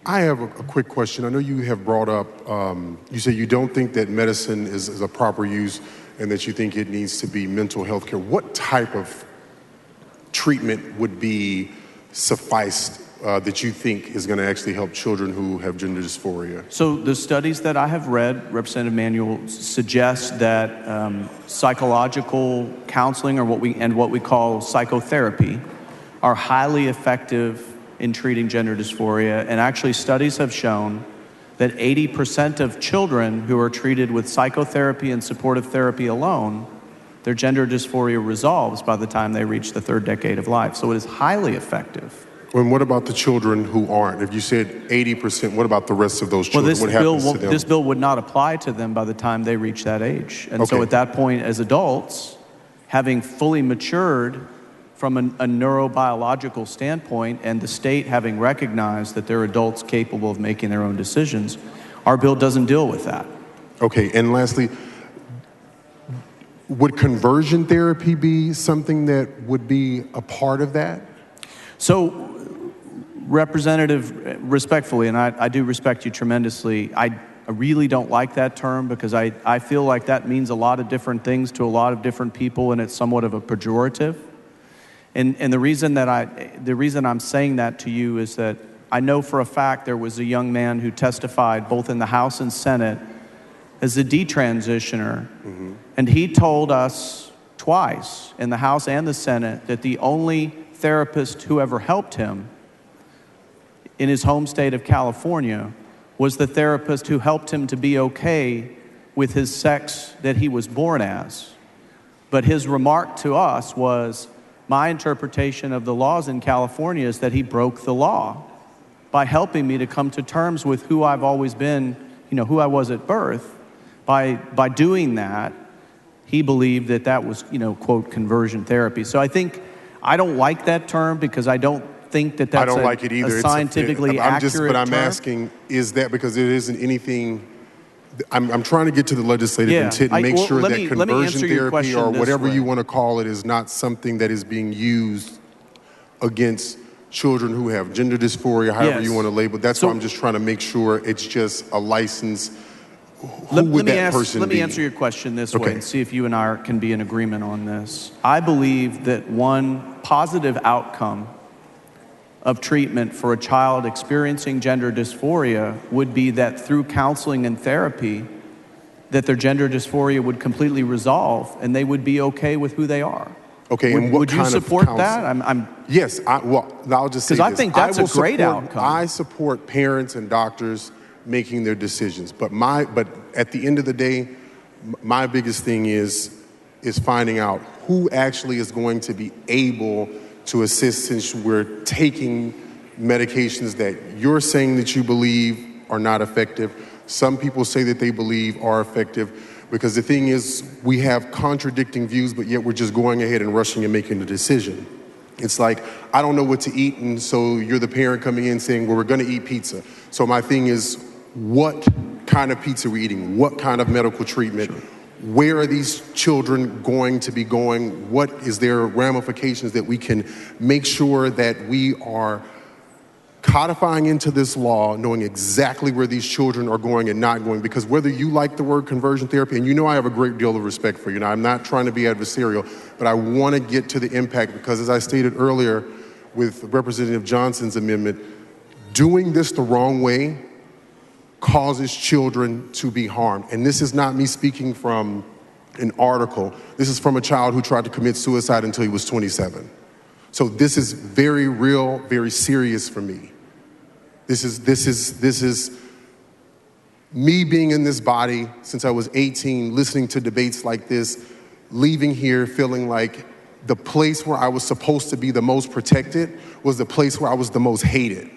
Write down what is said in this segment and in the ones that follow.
I have a quick question. I know you have brought up, you say you don't think that medicine is a proper use and that you think it needs to be mental health care. What type of treatment would be sufficed that you think is going to actually help children who have gender dysphoria? So the studies that I have read, Representative Manuel, suggest that psychological counseling or what we call psychotherapy are highly effective in treating gender dysphoria. And actually studies have shown that 80% of children who are treated with psychotherapy and supportive therapy alone, their gender dysphoria resolves by the time they reach the third decade of life. So it is highly effective. And what about the children who aren't? If you said 80%, what about the rest of those children? What happens to them? This bill would not apply to them by the time they reach that age. And Okay. so at that point, as adults, having fully matured from a neurobiological standpoint and the state having recognized that they're adults capable of making their own decisions, our bill doesn't deal with that. Okay, and lastly, would conversion therapy be something that would be a part of that? So, Representative, respectfully, and I do respect you tremendously, I really don't like that term because I feel like that means a lot of different things to a lot of different people, and it's somewhat of a pejorative. And the reason I'm saying that to you is that I know for a fact there was a young man who testified both in the House and Senate as a detransitioner, and he told us twice in the House and the Senate that the only therapist who ever helped him in his home state of California was the therapist who helped him to be okay with his sex that he was born as. But his remark to us was, my interpretation of the laws in California is that he broke the law by helping me to come to terms with who I've always been, who I was at birth. By doing that, he believed that was, quote, conversion therapy. So I think I don't like that term because I don't think that's I don't like it either. A scientifically accurate But I'm term. asking, is that because it isn't anything? I'm trying to get to the legislative intent and make sure that conversion therapy or whatever you want to call it is not something that is being used against children who have gender dysphoria, however you want to label it. That's why I'm just trying to make sure it's just a license. Who would that person be? Let me answer your question this way and see if you and I can be in agreement on this. I believe that one positive outcome of treatment for a child experiencing gender dysphoria would be that through counseling and therapy, that their gender dysphoria would completely resolve and they would be okay with who they are. Okay, and what kind of would you support counseling? that? Yes, I'll just say this. Because I think that's a great outcome. I support parents and doctors making their decisions, but at the end of the day, my biggest thing is finding out who actually is going to be able to assist, since we're taking medications that you're saying that you believe are not effective. Some people say that they believe are effective, because the thing is, we have contradicting views, but yet we're just going ahead and rushing and making the decision. It's like, I don't know what to eat, and so you're the parent coming in saying, well, we're gonna eat pizza. So my thing is, what kind of pizza are we eating? What kind of medical treatment? Sure. Where are these children going to be going? What is their ramifications that we can make sure that we are codifying into this law, knowing exactly where these children are going and not going? Because whether you like the word conversion therapy, and I have a great deal of respect for you, now I'm not trying to be adversarial, but I want to get to the impact, because as I stated earlier with Representative Johnson's amendment, doing this the wrong way causes children to be harmed. And this is not me speaking from an article. This is from a child who tried to commit suicide until he was 27. So this is very real, very serious for me. This is me being in this body since I was 18, listening to debates like this, leaving here feeling like the place where I was supposed to be the most protected was the place where I was the most hated.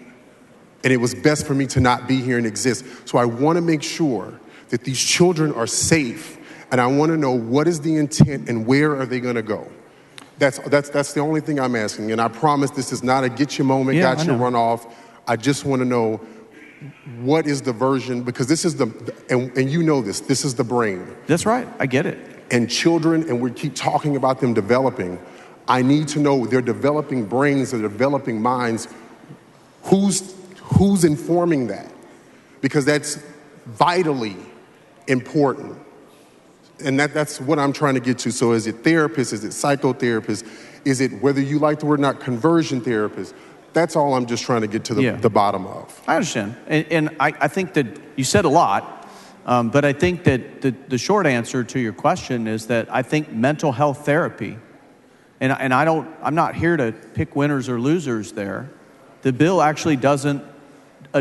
And it was best for me to not be here and exist. So I want to make sure that these children are safe, and I want to know what is the intent and where are they going to go. That's the only thing I'm asking. And I promise this is not a get your moment, got your run off. I just want to know what is the version, because this is and you know this is the brain. That's right, I get it. And children, and we keep talking about them developing, I need to know they're developing brains, they're developing minds. Who's informing that? Because that's vitally important. And that's what I'm trying to get to. So is it therapists? Is it psychotherapists? Is it, whether you like the word or not, conversion therapists? That's all I'm just trying to get to the bottom of. I understand. And I think that you said a lot, but I think that the short answer to your question is that I think mental health therapy, and I'm not here to pick winners or losers there. The bill actually doesn't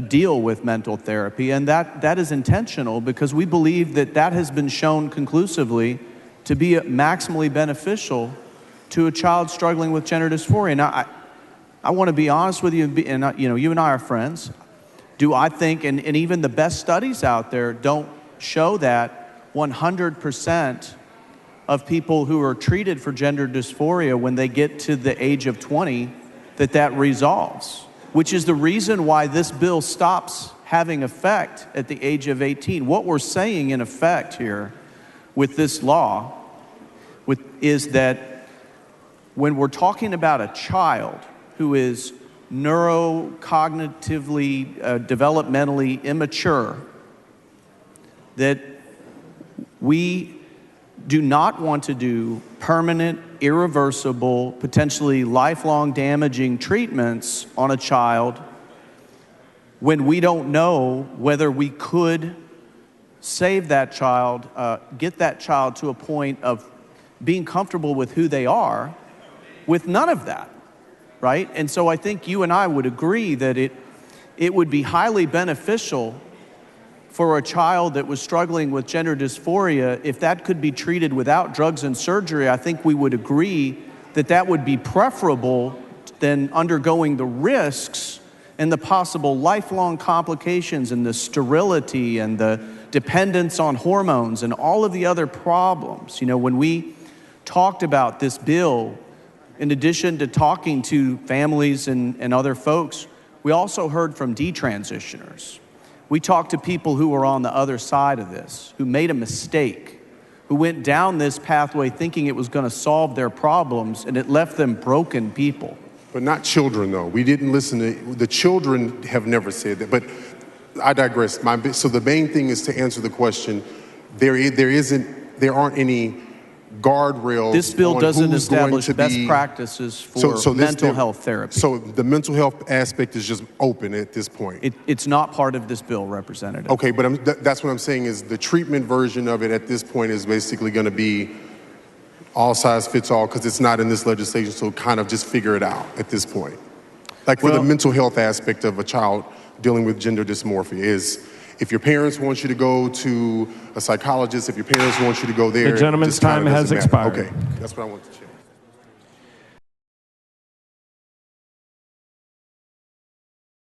deal with mental therapy, and that is intentional because we believe that has been shown conclusively to be maximally beneficial to a child struggling with gender dysphoria. Now, I want to be honest with you, and you and I are friends. Do I think, and even the best studies out there don't show that 100% of people who are treated for gender dysphoria when they get to the age of 20, that resolves, which is the reason why this bill stops having effect at the age of 18. What we're saying in effect here with this law is that when we're talking about a child who is neurocognitively, developmentally immature, that we do not want to do permanent, irreversible, potentially lifelong damaging treatments on a child when we don't know whether we could save that child, get that child to a point of being comfortable with who they are, with none of that, right? And so I think you and I would agree that it would be highly beneficial for a child that was struggling with gender dysphoria, if that could be treated without drugs and surgery. I think we would agree that would be preferable than undergoing the risks and the possible lifelong complications and the sterility and the dependence on hormones and all of the other problems. You know, when we talked about this bill, in addition to talking to families and other folks, we also heard from detransitioners. We talked to people who were on the other side of this, who made a mistake, who went down this pathway thinking it was going to solve their problems, and it left them broken people. But not children, though. We didn't listen to, the children have never said that. But I digress. So the main thing is to answer the question, there aren't any guardrails. This bill doesn't establish best practices for mental health therapy. So the mental health aspect is just open at this point. It's not part of this bill, Representative. Okay, but that's what I'm saying is the treatment version of it at this point is basically going to be all size fits all because it's not in this legislation, so kind of just figure it out at this point. Like for the mental health aspect of a child dealing with gender dysmorphia is, if your parents want you to go to a psychologist, if your parents want you to go there, the gentleman's time has expired. Okay, that's what I want to check.